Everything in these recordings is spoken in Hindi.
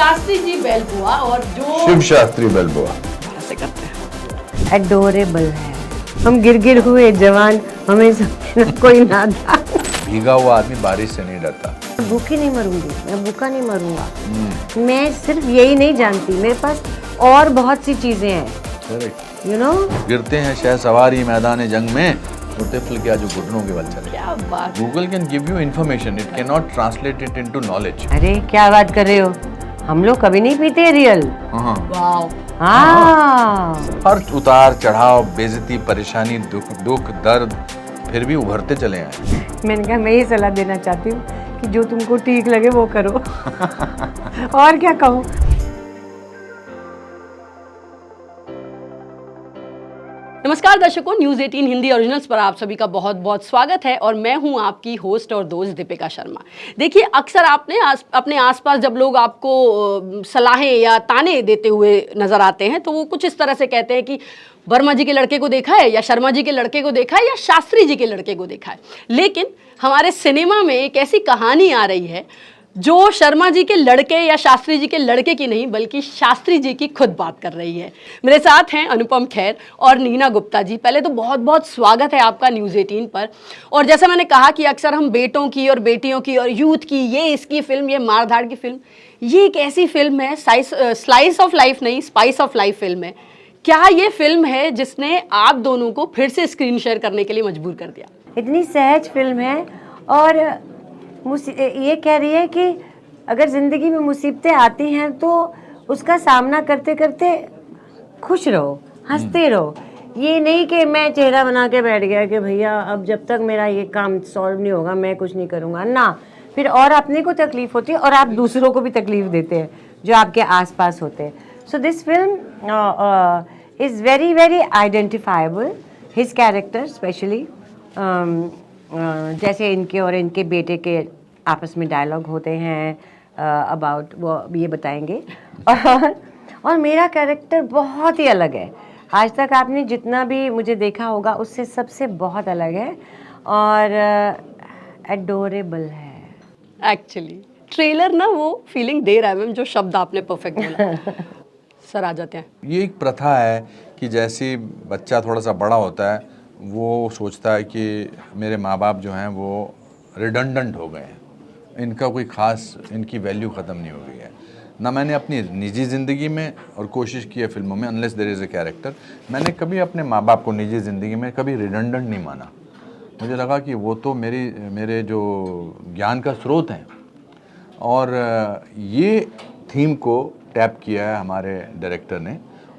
शास्त्री जी बेलबुआ और जो शिव शास्त्री बेलबुआ ऐसे करते हैं। एडोरेबल है। हम गिर हुए जवान, हमें समझना कोई ना था। भीगा हुआ आदमी बारिश से नहीं डरता। भूखी नहीं मरूंगी, मैं भूखा नहीं मरूंगा। मैं सिर्फ यही नहीं जानती, मेरे पास और बहुत सी चीजें हैं। यू नो, गिरते हैं शह सवारी मैदान जंग में, तो तिफल क्या जो घुटनों के बल चले। क्या बात। Google can give you information, it can not translate it into knowledge. अरे क्या बात कर रहे हो, हम लोग कभी नहीं पीते रियल। वाओ। हाँ, हर उतार चढ़ाव, बेइज्जती, परेशानी, दुख दर्द, फिर भी उभरते चले आए। मैंने कहा मैं ये सलाह देना चाहती हूँ कि जो तुमको ठीक लगे वो करो। और क्या कहूँ। नमस्कार दर्शकों, न्यूज़ 18 हिंदी ओरिजिनल्स पर आप सभी का बहुत बहुत स्वागत है और मैं हूं आपकी होस्ट और दोस्त दीपिका शर्मा। देखिए, अक्सर आपने अपने आसपास जब लोग आपको सलाहें या ताने देते हुए नजर आते हैं तो वो कुछ इस तरह से कहते हैं कि वर्मा जी के लड़के को देखा है, या शर्मा जी के लड़के को देखा है, या शास्त्री जी के लड़के को देखा है। लेकिन हमारे सिनेमा में एक ऐसी कहानी आ रही है जो शर्मा जी के लड़के या शास्त्री जी के लड़के की नहीं बल्कि शास्त्री जी की खुद बात कर रही है। मेरे साथ हैं अनुपम खेर और नीना गुप्ता जी। पहले तो बहुत बहुत स्वागत है आपका न्यूज़ 18 पर। और जैसा मैंने कहा कि अक्सर हम बेटों की और बेटियों की और यूथ की, ये इसकी फिल्म, ये मारधाड़ की फिल्म, ये एक ऐसी फिल्म है, स्लाइस ऑफ लाइफ नहीं, स्पाइस ऑफ लाइफ फिल्म है। क्या ये फिल्म है जिसने आप दोनों को फिर से स्क्रीन शेयर करने के लिए मजबूर कर दिया? इतनी सहज फिल्म है और ये कह रही है कि अगर ज़िंदगी में मुसीबतें आती हैं तो उसका सामना करते करते खुश रहो, हंसते रहो। ये नहीं कि मैं चेहरा बना के बैठ गया कि भैया अब जब तक मेरा ये काम सॉल्व नहीं होगा मैं कुछ नहीं करूँगा ना। फिर और अपने को तकलीफ़ होती है और आप दूसरों को भी तकलीफ़ देते हैं जो आपके आसपास होते हैं। So this film is very very identifiable, his character specially. जैसे इनके और इनके बेटे के आपस में डायलॉग होते हैं अबाउट, वो ये बताएंगे। और मेरा कैरेक्टर बहुत ही अलग है। आज तक आपने जितना भी मुझे देखा होगा उससे सबसे बहुत अलग है और एडोरेबल है। एक्चुअली ट्रेलर ना वो फीलिंग दे रहा है मैम, जो शब्द आपने परफेक्ट बोला। सर आ जाते हैं। ये एक प्रथा है कि जैसे बच्चा थोड़ा सा बड़ा होता है वो सोचता है कि मेरे माँ बाप जो हैं वो रिडंडेंट हो गए हैं, इनका कोई ख़ास, इनकी वैल्यू ख़त्म नहीं हो गई है ना। मैंने अपनी निजी ज़िंदगी में और कोशिश की है फिल्मों में, unless there is a character, मैंने कभी अपने माँ बाप को निजी ज़िंदगी में कभी रिडंडेंट नहीं माना। मुझे लगा कि वो तो मेरे जो ज्ञान का स्रोत हैं। और ये थीम को टैप किया है हमारे डायरेक्टर ने।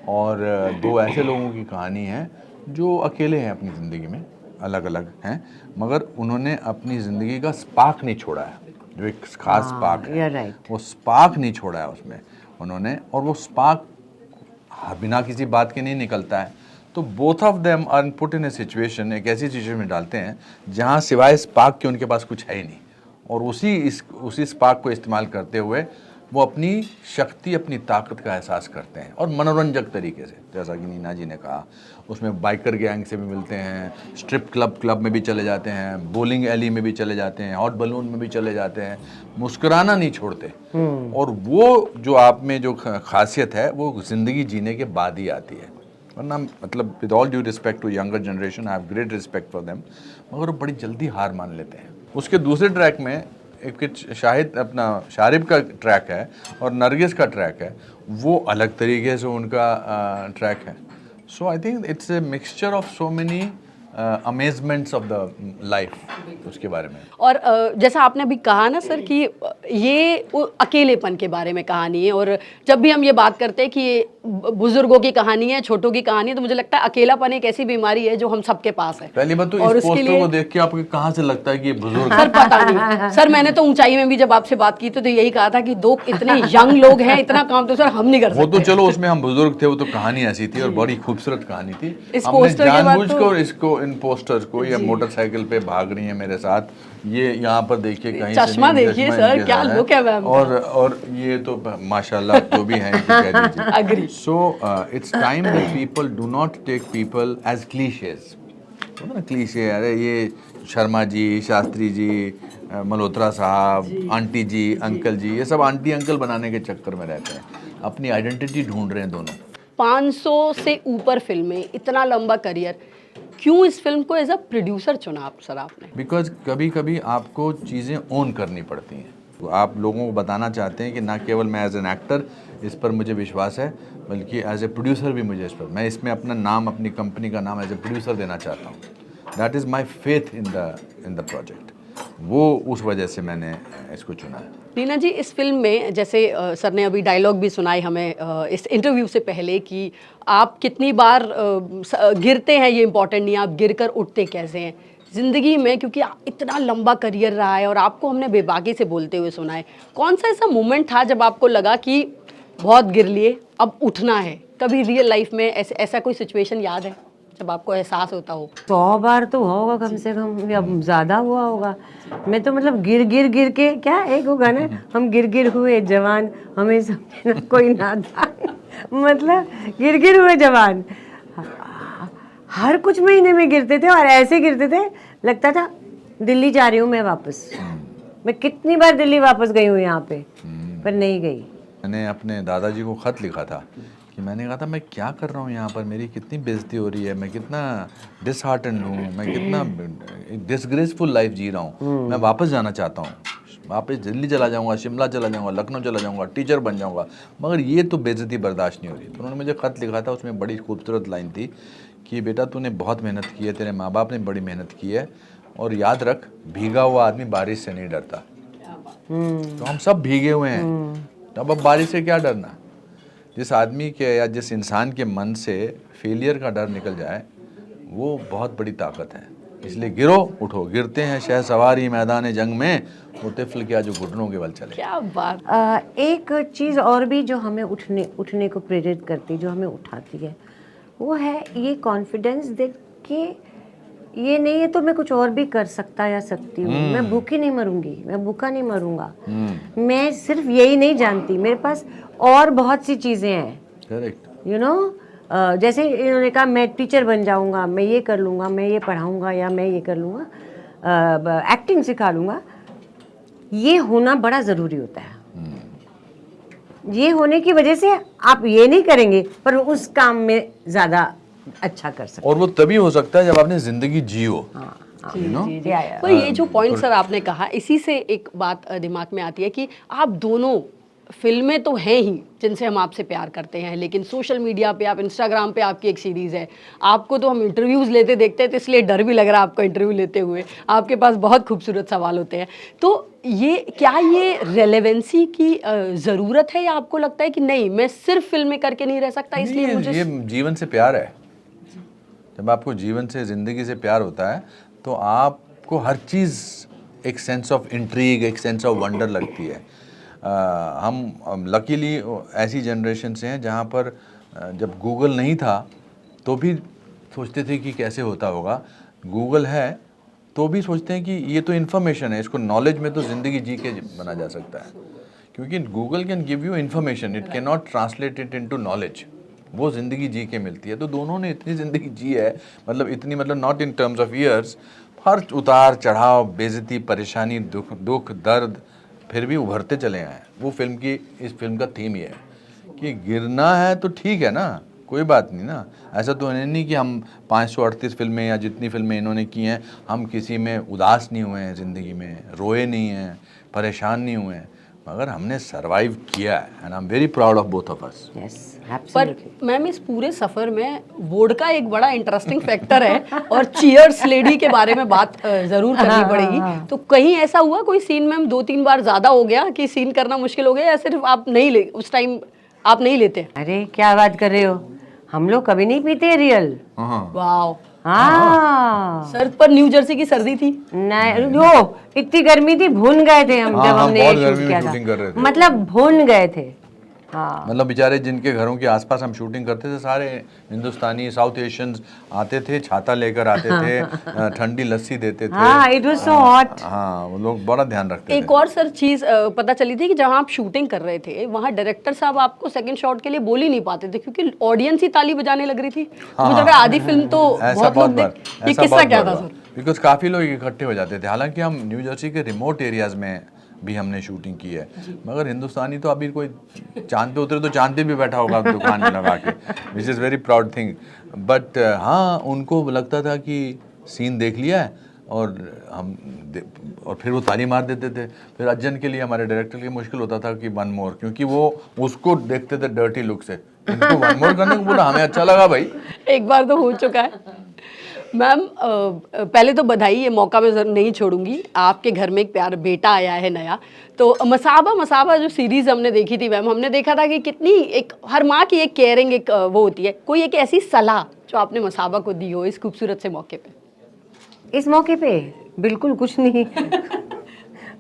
और दो ऐसे लोगों की कहानी है जो अकेले हैं अपनी ज़िंदगी में, अलग अलग हैं, मगर उन्होंने अपनी ज़िंदगी का स्पार्क नहीं छोड़ा है, जो एक खास स्पार्क है, वो स्पार्क नहीं छोड़ा है उसमें उन्होंने। और वो स्पार्क बिना किसी बात के नहीं निकलता है। तो both of them are put in a situation, एक ऐसी सिचुएशन में डालते हैं जहाँ सिवाय स्पार्क के उनके पास कुछ है ही नहीं। और उसी स्पार्क को इस्तेमाल करते हुए वो अपनी शक्ति, अपनी ताकत का एहसास करते हैं और मनोरंजक तरीके से। जैसा कि नीना जी ने कहा, उसमें बाइकर गैंग से भी मिलते हैं, स्ट्रिप क्लब में भी चले जाते हैं, बोलिंग एली में भी चले जाते हैं, हॉट बलून में भी चले जाते हैं, मुस्कुराना नहीं छोड़ते। और वो जो आप में जो खासियत है वो ज़िंदगी जीने के बाद ही आती है। वरना मतलब with all due respect to younger generation, I have great respect for them, मगर वो बड़ी जल्दी हार मान लेते हैं। उसके दूसरे ट्रैक में एक शाहिद अपना शारिब का ट्रैक है और नरगिस का ट्रैक है, वो अलग तरीके से उनका ट्रैक है। So I think it's a mixture of so many amazements of the life, उसके बारे में। और जैसा आपने अभी कहा ना सर कि ये अकेलेपन के बारे में कहानी है, और जब भी हम ये बात करते हैं कि ये बुजुर्गों की कहानी है, छोटों की कहानी है, तो मुझे लगता है अकेलापन एक ऐसी बीमारी है जो हम सबके पास है। पहली बात तो इस पोस्टर को देख के आपको कहाँ से लगता है कि ये बुजुर्ग? सर पता नहीं सर, मैंने तो ऊंचाई में भी जब आपसे बात की तो यही कहा था कि दो इतने यंग लोग हैं, इतना काम तो सर हम नहीं कर सकते। वो तो चलो उसमें हम बुजुर्ग थे, वो तो कहानी ऐसी थी और बड़ी खूबसूरत कहानी थी। इस हमने पोस्टर के बाद जानबूझकर इसको, इन पोस्टर्स को, ये मोटरसाइकिल पे भाग रही है मेरे साथ, ये यहाँ पर देखिए कहीं से चश्मा देखिए सर, क्या लुक है मैम। और ये तो माशाल्लाह जो भी है कह दीजिए। Agree. So it's time that people do not take people as cliches. Cliché, अरे ये शर्मा जी, शास्त्री जी, मल्होत्रा साहब, आंटी जी, अंकल जी, ये सब आंटी अंकल बनाने के चक्कर में रहते हैं, अपनी आइडेंटिटी ढूंढ रहे हैं दोनों। 500 से ऊपर फिल्में, इतना लंबा करियर, क्यों इस फिल्म को एज अ प्रोड्यूसर चुना आप सर आपने? बिकॉज कभी कभी आपको चीज़ें ओन करनी पड़ती हैं। तो आप लोगों को बताना चाहते हैं कि ना केवल मैं एज एन एक्टर इस पर मुझे विश्वास है, बल्कि एज ए प्रोड्यूसर भी मुझे इस पर, मैं इसमें अपना नाम, अपनी कंपनी का नाम एज ए प्रोड्यूसर देना चाहता हूँ। That is my faith in the project. वो उस वजह से मैंने इसको चुना है। रीना जी, इस फिल्म में जैसे सर ने अभी डायलॉग भी सुनाए हमें इस इंटरव्यू से पहले कि आप कितनी बार गिरते हैं ये इम्पोर्टेंट नहीं, आप गिर कर उठते कैसे हैं ज़िंदगी में, क्योंकि इतना लंबा करियर रहा है और आपको हमने बेबाकी से बोलते हुए सुना है। कौन सा ऐसा मोमेंट था जब आपको लगा कि बहुत गिर लिए, अब उठना है? कभी रियल लाइफ में ऐसा कोई सिचुएशन याद है जब आपको एहसास होता हो? 100 बार तो हुआ होगा कम से कम, या ज़्यादा हुआ होगा। मैं तो मतलब गिर गिर गिर के, क्या एक होगा ना, हम गिर गिर हुए जवान, हमें समझे ना कोई नादान, मतलब गिर गिर हुए जवान। हर कुछ महीने में गिरते थे और ऐसे गिरते थे, लगता था दिल्ली जा रही हूँ मैं वापस। मैं कितनी बार दिल्ली वापस गई हूँ यहाँ पे, पर नहीं गई। मैंने अपने दादाजी को ख़त लिखा था कि मैंने कहा था मैं क्या कर रहा हूँ यहाँ पर, मेरी कितनी बेइज्जती हो रही है, मैं कितना डिसहार्टन हूँ, मैं कितना डिसग्रेसफुल लाइफ जी रहा हूँ, मैं वापस जाना चाहता हूँ, वापस दिल्ली चला जाऊँगा, शिमला चला जाऊँगा, लखनऊ चला जाऊँगा, टीचर बन जाऊँगा, मगर ये तो बेइज्जती बर्दाश्त नहीं हो रही। तो उन्होंने मुझे ख़त लिखा था, उसमें बड़ी खूबसूरत लाइन थी कि बेटा तूने बहुत मेहनत की है, तेरे माँ बाप ने बड़ी मेहनत की है, और याद रख भीगा हुआ आदमी बारिश से नहीं डरता। तो हम सब भीगे हुए हैं, अब बारिश से क्या डरना। जिस आदमी के या जिस इंसान के मन से फेलियर का डर निकल जाए, वो बहुत बड़ी ताकत है। इसलिए गिरो उठो, गिरते हैं शहसवारी मैदान जंग में, वो तिफल क्या जो घुटनों के बल चले। क्या बात। एक चीज़ और भी जो हमें उठने को प्रेरित करती, जो हमें उठाती है, वो है ये कॉन्फिडेंस देख के, ये नहीं है तो मैं कुछ और भी कर सकता या सकती हूँ, मैं भूखी नहीं मरूंगी, मैं भूखा नहीं मरूंगा, मैं सिर्फ यही नहीं जानती, मेरे पास और बहुत सी चीज़ें हैं। करेक्ट। यू नो, जैसे इन्होंने कहा मैं टीचर बन जाऊंगा, मैं ये कर लूँगा, मैं ये पढ़ाऊंगा, या मैं ये कर लूँगा, एक्टिंग सिखा लूँगा। ये होना बड़ा ज़रूरी होता है। ये होने की वजह से आप ये नहीं करेंगे, पर उस काम में ज़्यादा अच्छा कर सकते। और वो तभी हो सकता है जब आपने ज़िंदगी जियो। जी, जी, जी। तो ये जो पॉइंट सर आपने कहा, इसी से एक बात दिमाग में आती है कि आप दोनों फिल्में तो हैं ही जिनसे हम आपसे प्यार करते हैं, लेकिन सोशल मीडिया पे, आप इंस्टाग्राम पे आपकी एक सीरीज़ है, आपको तो हम इंटरव्यूज़ लेते देखते हैं, तो इसलिए डर भी लग रहा है आपको इंटरव्यू लेते हुए, आपके पास बहुत खूबसूरत सवाल होते हैं। तो ये क्या ये रेलेवेंसी की ज़रूरत है, या आपको लगता है कि नहीं मैं सिर्फ फिल्में करके नहीं रह सकता, इसलिए मुझे ये जीवन से प्यार है। जब आपको जीवन से, ज़िंदगी से प्यार होता है, तो आपको हर चीज़ एक सेंस ऑफ इंट्रीग, एक सेंस ऑफ वंडर लगती है। हम लकीली ऐसी जनरेशन से हैं जहाँ पर जब गूगल नहीं था तो भी सोचते थे कि कैसे होता होगा, गूगल है तो भी सोचते हैं कि ये तो इन्फॉर्मेशन है, इसको नॉलेज में तो ज़िंदगी जी के बना जा सकता है, क्योंकि Google can give you information, it can not translate it into knowledge. वो ज़िंदगी जी के मिलती है। तो दोनों ने इतनी ज़िंदगी जी है, मतलब इतनी, मतलब not in terms of years, हर उतार चढ़ाव, बेइज्जती, परेशानी, दुख दर्द, फिर भी उभरते चले आए। वो इस फिल्म का थीम ये है कि गिरना है तो ठीक है ना, कोई बात नहीं ना। ऐसा तो है नहीं कि हम 538 फिल्में या जितनी फिल्में इन्होंने की हैं, हम किसी में उदास नहीं हुए हैं, ज़िंदगी में रोए नहीं हैं, परेशान नहीं हुए हैं, मगर हमने सरवाइव किया है, and I am very proud of both of us. पर मैम इस पूरे सफ़र में वोडका एक बड़ा इंटरेस्टिंग फैक्टर है, और चीयर्स लेडी के बारे में बात ज़रूर करनी पड़ेगी। तो कहीं ऐसा हुआ कोई सीन मैम 2-3 बार ज़्यादा हो गया कि सीन करना मुश्किल हो गया, या सिर्फ आप नहीं ले, उस टाइम आप नहीं लेते? अरे क्या बात कर रहे हो, हम लोग कभी नहीं पीते रियल। वाओ। हाँ सर पर न्यू जर्सी की सर्दी थी, नहीं, जो इतनी गर्मी थी, भून गए थे हम जब हमने ये शूट किया था, मतलब भून गए थे। हाँ, मतलब बेचारे जिनके घरों के आसपास हम शूटिंग करते थे, सारे हिंदुस्तानी, साउथ एशियंस आते थे, छाता लेकर आते थे, ठंडी लस्सी देते थे। हाँ, इट वाज सो हॉट। हाँ, वो लोग बड़ा ध्यान रखते थे। एक और सर चीज़ पता चली थी कि जहाँ आप शूटिंग कर रहे थे, वहाँ डायरेक्टर साहब आपको सेकंड शॉट के लिए बोल ही नहीं पाते थे, क्योंकि ऑडियंस ही ताली बजाने लग रही थी। मुझे लगा आधी फिल्म तो बहुत लोग ये किस्सा क्या था सर? बिकॉज काफ़ी लोग इकट्ठे हो जाते थे। हालांकि हम न्यू जर्सी के रिमोट एरियाज़ में भी हमने शूटिंग की है, मगर हिंदुस्तानी तो अभी कोई चांद पे उतरे तो चांद पे भी बैठा होगा दुकान लगा के, which is very proud thing. But हाँ, उनको लगता था कि सीन देख लिया है और और फिर वो ताली मार देते थे। फिर अज्जन के लिए, हमारे डायरेक्टर के लिए मुश्किल होता था कि वन मोर, क्योंकि वो उसको देखते थे डर्टी लुक से, इनको वन मोर करने को बोला, हमें अच्छा लगा भाई। एक बार तो हो चुका है। मैम पहले तो बधाई, ये मौका मैं जरूर नहीं छोड़ूंगी। आपके घर में एक प्यार बेटा आया है नया, तो मसाबा जो सीरीज हमने देखी थी मैम, हमने देखा था कि कितनी एक हर माँ की एक केयरिंग एक वो होती है। कोई एक ऐसी सलाह जो आपने मसाबा को दी हो इस खूबसूरत से मौके पे? इस मौके पे बिल्कुल कुछ नहीं।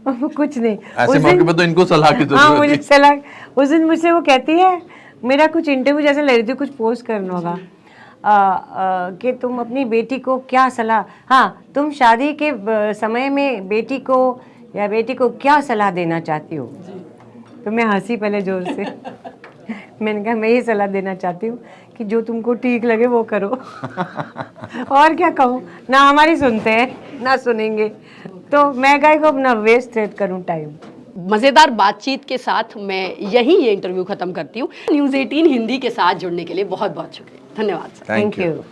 कुछ नहीं। ऐसे मौके पे तो इनको सलाह की हाँ, जरूरत मुझे थी। सलाह। उस दिन मुझसे वो कहती है, मेरा कुछ इंटरव्यू जैसे लग रही थी, कुछ पोस्ट करना होगा कि तुम अपनी बेटी को क्या सलाह, हाँ तुम शादी के समय में बेटी को या बेटी को क्या सलाह देना चाहती हो? तो मैं हंसी पहले जोर से। मैंने कहा मैं ये सलाह देना चाहती हूँ कि जो तुमको ठीक लगे वो करो। और क्या कहूँ, ना हमारी सुनते हैं ना सुनेंगे, तो मैं गाय को अपना वेस्ट करूँ टाइम। मज़ेदार बातचीत के साथ मैं यही ये इंटरव्यू ख़त्म करती हूँ। न्यूज़ 18 हिंदी के साथ जुड़ने के लिए बहुत बहुत शुक्रिया, धन्यवाद सर। Thank you. you.